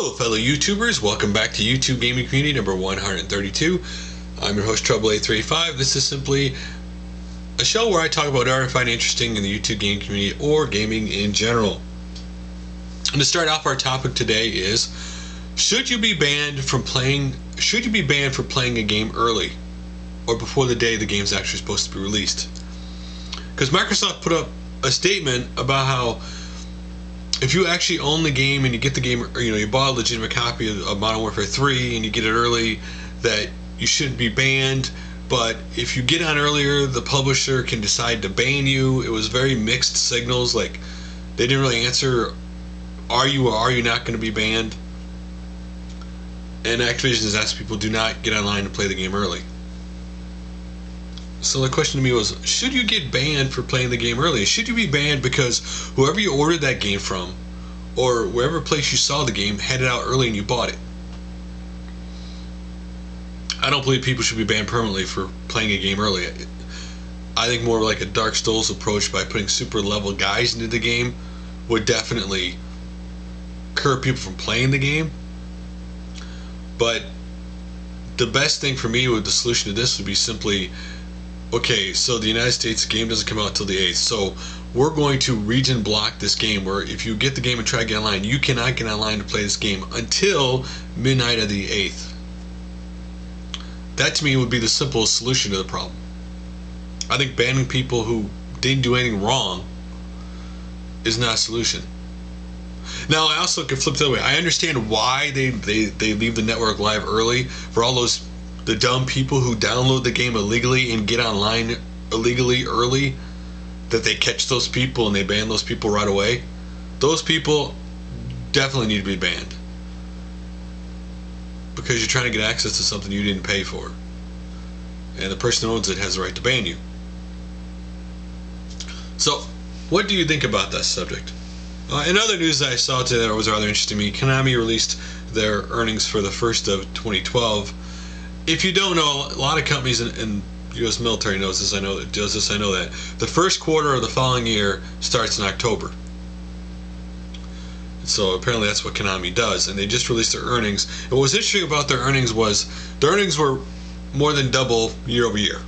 Hello fellow YouTubers, welcome back to YouTube Gaming Community number 132. I'm your host Trouble835. This is simply a show where I talk about whatever I find interesting in the YouTube gaming community or gaming in general. And to start off, our topic today is, should you be banned for playing a game early or before the day the game's actually supposed to be released? Because Microsoft put up a statement about how if you actually own the game and you get the game, or you bought a legitimate copy of Modern Warfare 3 and you get it early, that you shouldn't be banned. But if you get on earlier, the publisher can decide to ban you. It was very mixed signals. Like, they didn't really answer, are you or are you not going to be banned? And Activision has asked people, do not get online and play the game early. So the question to me was, should you get banned for playing the game early? Should you be banned because whoever you ordered that game from, or wherever place you saw the game, had it out early and you bought it? I don't believe people should be banned permanently for playing a game early. I think more like a Dark Souls approach by putting super level guys into the game would definitely curb people from playing the game. But the best thing for me with the solution to this would be simply, okay, so the United States game doesn't come out till the 8th, so we're going to region block this game where if you get the game and try to get online, you cannot get online to play this game until midnight of the 8th. That to me would be the simplest solution to the problem. I think banning people who didn't do anything wrong is not a solution. Now, I also could flip the other way. I understand why they leave the network live early for all the dumb people who download the game illegally and get online illegally early, that they catch those people and they ban those people right away. Those people definitely need to be banned, because you're trying to get access to something you didn't pay for, and the person who owns it has the right to ban you. So what do you think about that subject? In other news that I saw today that was rather interesting to me, Konami released their earnings for the first of 2012. If you don't know, a lot of companies in U.S. military knows this. I know that the first quarter of the following year starts in October. So apparently that's what Konami does, and they just released their earnings. And what was interesting about their earnings was their earnings were more than double year over year.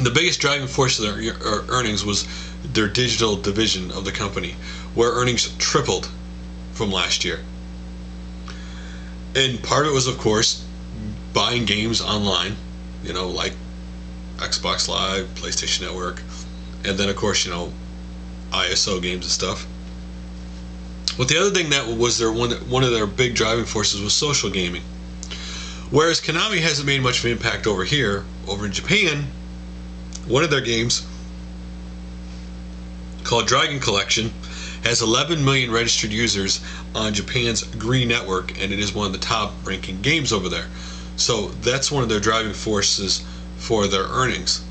The biggest driving force of their earnings was their digital division of the company, where earnings tripled from last year. And part of it was, of course, buying games online, like Xbox Live, PlayStation Network, and then of course, ISO games and stuff. But the other thing that was one of their big driving forces was social gaming. Whereas Konami hasn't made much of an impact over here, over in Japan, one of their games, called Dragon Collection, has 11 million registered users on Japan's Green Network, and it is one of the top ranking games over there. So that's one of their driving forces for their earnings.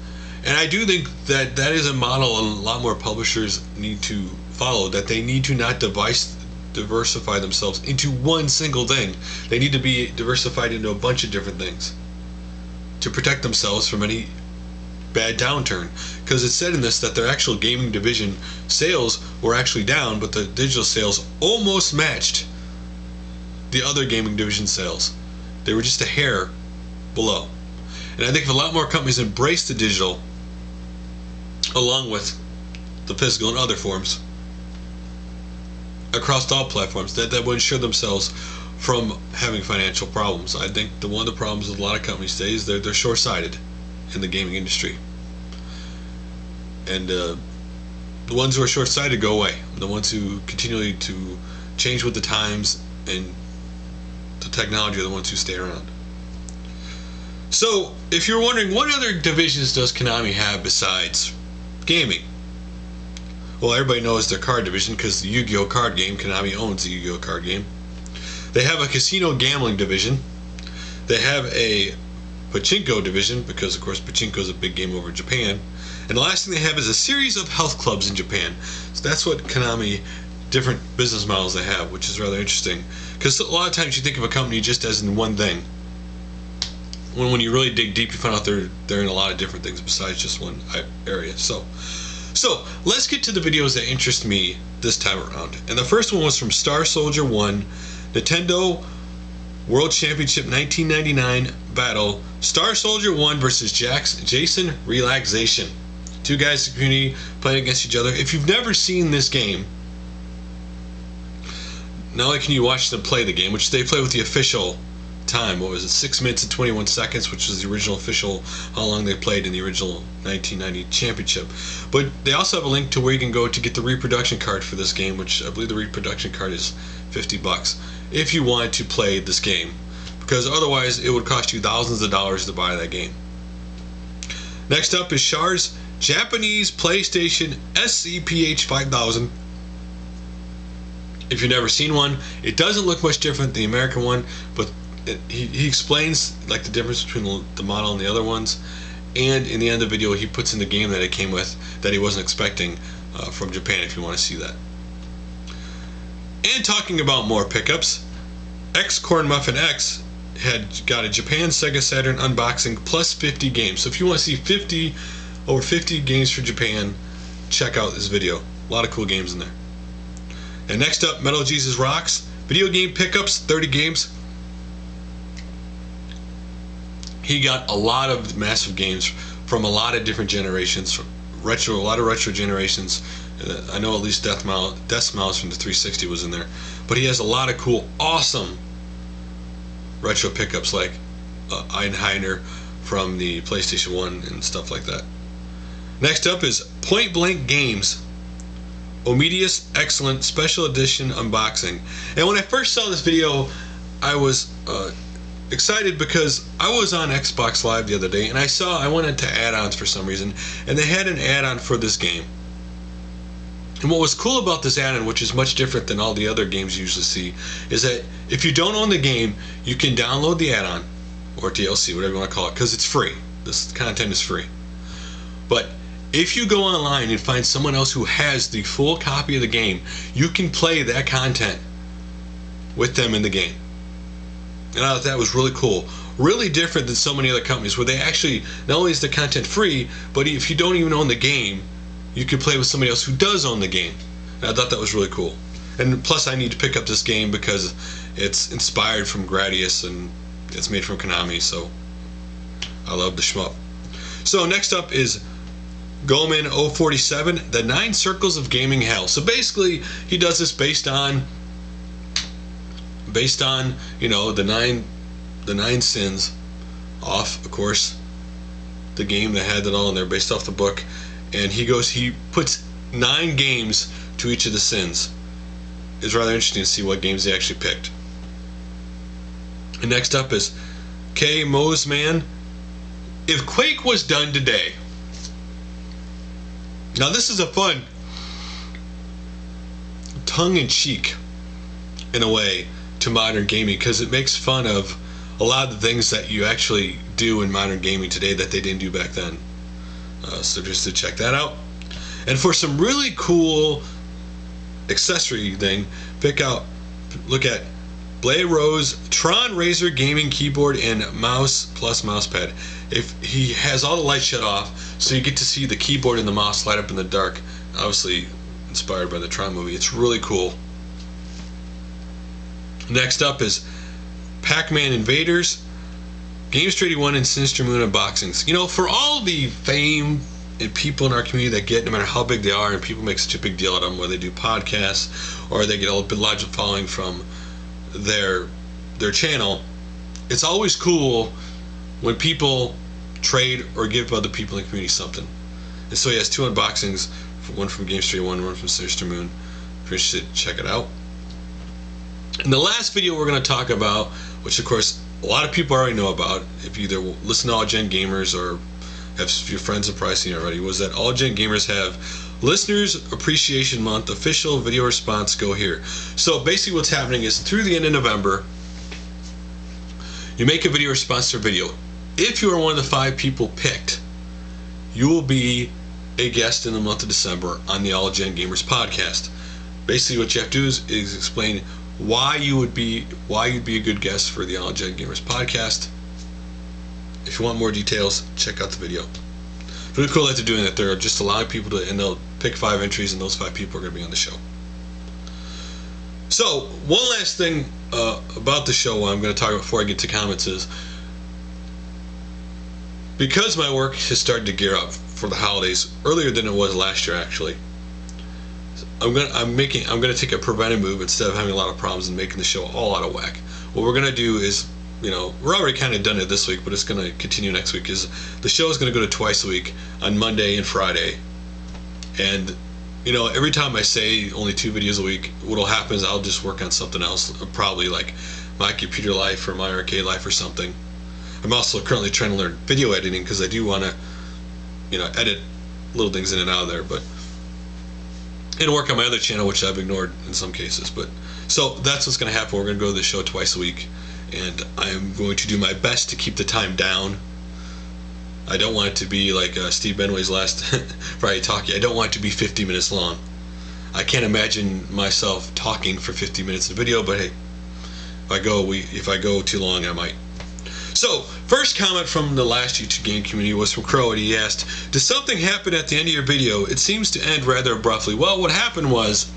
And I do think that that is a model a lot more publishers need to follow, that they need to not diversify themselves into one single thing. They need to be diversified into a bunch of different things to protect themselves from any bad downturn. Because it said in this that their actual gaming division sales were actually down, but the digital sales almost matched the other gaming division sales. They were just a hair below. And I think if a lot more companies embrace the digital along with the physical and other forms across all platforms, that would ensure themselves from having financial problems. I think one of the problems with a lot of companies today is they're short-sighted in the gaming industry. And the ones who are short-sighted go away. The ones who continually to change with the times and the technology are the ones who stay around. So, if you're wondering, what other divisions does Konami have besides gaming? Well, everybody knows their card division, because the Yu-Gi-Oh card game, Konami owns the Yu-Gi-Oh card game. They have a casino gambling division. They have a pachinko division, because of course pachinko is a big game over in Japan. And the last thing they have is a series of health clubs in Japan. So that's what Konami, different business models they have, which is rather interesting. Because a lot of times you think of a company just as in one thing. When you really dig deep, you find out they're in a lot of different things besides just one area. So So let's get to the videos that interest me this time around. And the first one was from Star Soldier 1, Nintendo World Championship 1999 battle, Star Soldier 1 versus Jasonrelaxation. Two guys in the community playing against each other. If you've never seen this game, not only can you watch them play the game, which they play with the official time, what was it, 6 minutes and 21 seconds, which was the original official, how long they played in the original 1990 championship. But they also have a link to where you can go to get the reproduction card for this game, which I believe the reproduction card is $50 if you want to play this game, because otherwise it would cost you thousands of dollars to buy that game. Next up is Shaurz Japanese PlayStation SCPH 5000. If you've never seen one, it doesn't look much different than the American one, but he explains like the difference between the model and the other ones, and in the end of the video he puts in the game that it came with that he wasn't expecting from Japan, if you want to see that. And talking about more pickups, xcornmuffinx had got a Japan Sega Saturn unboxing plus 50 games. So if you want to see over 50 games for Japan, check out this video. A lot of cool games in there. And next up, MetalJesusRocks video game pickups, 30 games. He got a lot of massive games from a lot of different generations, a lot of retro generations. I know at least Death Smiles from the 360 was in there, but he has a lot of cool, awesome retro pickups like Einheiner from the PlayStation 1 and stuff like that. Next up is PointBlankGamerz Otomedius Excellent Special Edition Unboxing. And when I first saw this video, I was excited because I was on Xbox Live the other day and I went into add-ons for some reason, and they had an add-on for this game. And what was cool about this add-on, which is much different than all the other games you usually see, is that if you don't own the game, you can download the add-on, or DLC, whatever you want to call it, because it's free. This content is free. But if you go online and find someone else who has the full copy of the game, you can play that content with them in the game. And I thought that was really cool. Really different than so many other companies where they actually, not only is the content free, but if you don't even own the game, you can play with somebody else who does own the game. And I thought that was really cool. And plus I need to pick up this game because it's inspired from Gradius and it's made from Konami, so I love the shmup. So next up is Kmoosmann 047, the 9 Circles of Gaming Hell. So basically he does this based on you know, the nine sins, off of course the game that had it all in there, based off the book. And he puts 9 games to each of the sins. It's rather interesting to see what games they actually picked. And next up is Kmoosmann If Quake Was Done Today. Now this is a fun tongue-in-cheek, in a way, to modern gaming, because it makes fun of a lot of the things that you actually do in modern gaming today that they didn't do back then. So just to check that out. And for some really cool accessory thing, look at Blayros Tron Razer gaming keyboard and Mouse+mousepad. If he has all the lights shut off, so you get to see the keyboard and the mouse light up in the dark. Obviously inspired by the Tron movie. It's really cool. Next up is Pacmaninvaders, Games31 and Sinistermoon unboxings. You know, for all the fame and people in our community that get, no matter how big they are, and people make such a big deal out of them, whether they do podcasts or they get a bit larger following from their channel, it's always cool when people trade or give other people in the community something. And so he has 2 unboxings, one from Games31, one from Sinistermoon. If you're interested, check it out. And the last video we're going to talk about, which of course a lot of people already know about, if you either listen to AllGenGamers or have your friends have probably seen it already, was that AllGenGamers have Listeners Appreciation Month official video response go here. So basically what's happening is through the end of November, you make a video response to a video. If you are one of the 5 people picked, you will be a guest in the month of December on the AllGenGamers podcast. Basically what you have to do is explain why you'd be a good guest for the AllGenGamers podcast. If you want more details, check out the video. really cool that they're doing that. They're just allowing people to, and they'll pick 5 entries, and those 5 people are going to be on the show. So, one last thing about the show I'm going to talk about before I get to comments is, because my work has started to gear up for the holidays earlier than it was last year, actually, I'm gonna take a preventive move instead of having a lot of problems and making the show all out of whack. What we're gonna do is, we're already kind of done it this week, but it's gonna continue next week. Is the show is gonna go to twice a week on Monday and Friday, and every time I say only 2 videos a week, what'll happen is I'll just work on something else, probably like my computer life or my arcade life or something. I'm also currently trying to learn video editing because I do want to, edit little things in and out of there, and work on my other channel, which I've ignored in some cases. But so that's what's going to happen. We're going to go to the show twice a week, and I'm going to do my best to keep the time down. I don't want it to be like Steve Benway's last Friday Talkie. I don't want it to be 50 minutes long. I can't imagine myself talking for 50 minutes in a video, but hey, if I go too long, I might. So, first comment from the last YouTube game community was from Crow, and he asked, "Does something happen at the end of your video? It seems to end rather abruptly." Well, what happened was,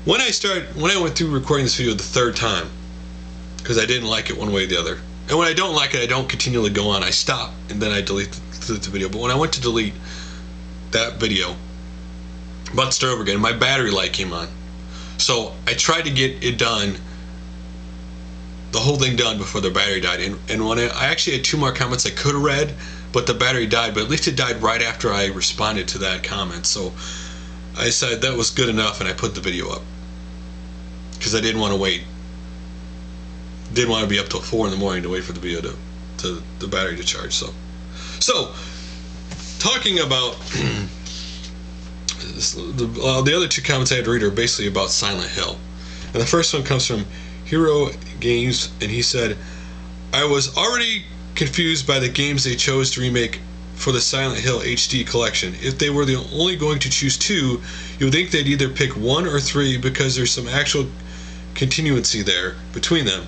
when I went through recording this video the 3rd time, because I didn't like it one way or the other, and when I don't like it, I don't continually go on. I stop, and then I delete the video. But when I went to delete that video, about to start over again, my battery light came on. So, I tried to get it done, the whole thing done, before the battery died. And when I actually had 2 more comments I could have read, but the battery died. But at least it died right after I responded to that comment. So I decided that was good enough, and I put the video up because I didn't want to wait. Didn't want to be up till 4 in the morning to wait for the video to the battery to charge. So talking about the other 2 comments I had to read are basically about Silent Hill, and the first one comes from Hero Games, and he said, "I was already confused by the games they chose to remake for the Silent Hill HD collection. If they were only going to choose 2, you would think they'd either pick 1 or 3 because there's some actual continuancy there between them,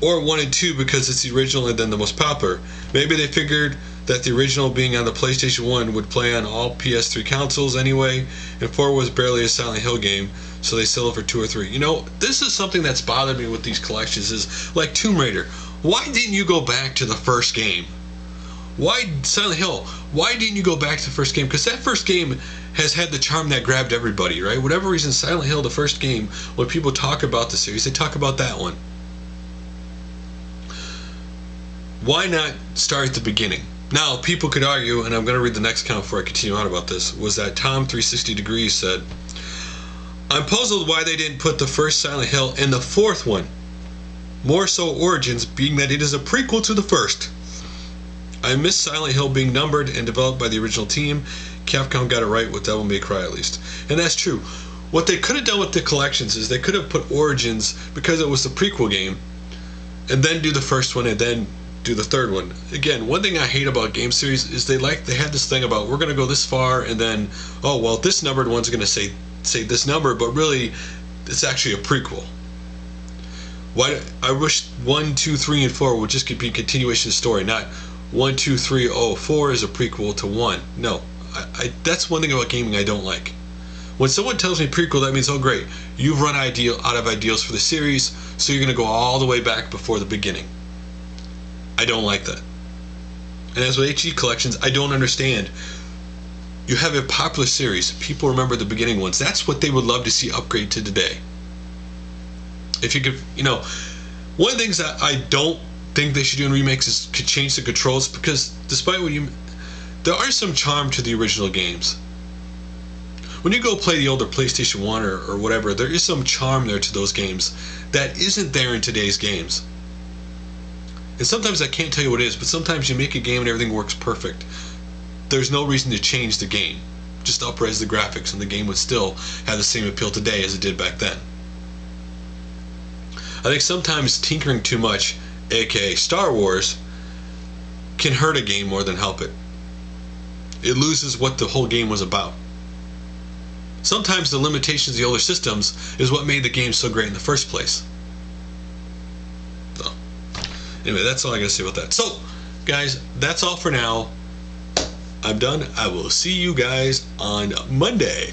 or 1 and 2 because it's the original and then the most popular. Maybe they figured that the original, being on the PlayStation 1, would play on all PS3 consoles anyway, and 4 was barely a Silent Hill game, so they settled for 2 or 3. This is something that's bothered me with these collections, is like Tomb Raider. Why didn't you go back to the first game? Why Silent Hill? Why didn't you go back to the first game? Because that first game has had the charm that grabbed everybody, right? Whatever reason, Silent Hill, the first game, when people talk about the series, they talk about that one. Why not start at the beginning? Now, people could argue, and I'm going to read the next comment before I continue on about this, was that Tom360 said, "I'm puzzled why they didn't put the first Silent Hill in the 4th one. More so Origins, being that it is a prequel to the first. I miss Silent Hill being numbered and developed by the original team. Capcom got it right with Devil May Cry, at least." And that's true. What they could have done with the collections is they could have put Origins, because it was the prequel game, and then do the first one, and then do the 3rd one. Again, one thing I hate about game series is they had this thing about, we're going to go this far, and then, oh, well, this numbered one's going to say this number, but really it's actually a prequel. I wish 1, 2, 3, and 4 would just be a continuation of the story, not 1, 2, 3, 4 is a prequel to 1. No, that's one thing about gaming I don't like. When someone tells me prequel, that means, oh great, you've run out of ideas for the series, so you're going to go all the way back before the beginning. I don't like that. And as with HD collections, I don't understand. You have a popular series, people remember the beginning ones. That's what they would love to see upgrade to today. If you could, one of the things that I don't think they should do in remakes is could change the controls, because despite there are some charm to the original games. When you go play the older PlayStation 1 or whatever, there is some charm there to those games that isn't there in today's games. And sometimes I can't tell you what it is, but sometimes you make a game and everything works perfect. There's no reason to change the game. Just up-res the graphics and the game would still have the same appeal today as it did back then. I think sometimes tinkering too much, aka Star Wars, can hurt a game more than help it. It loses what the whole game was about. Sometimes the limitations of the older systems is what made the game so great in the first place. Anyway, that's all I gotta say about that. So, guys, that's all for now. I'm done. I will see you guys on Monday.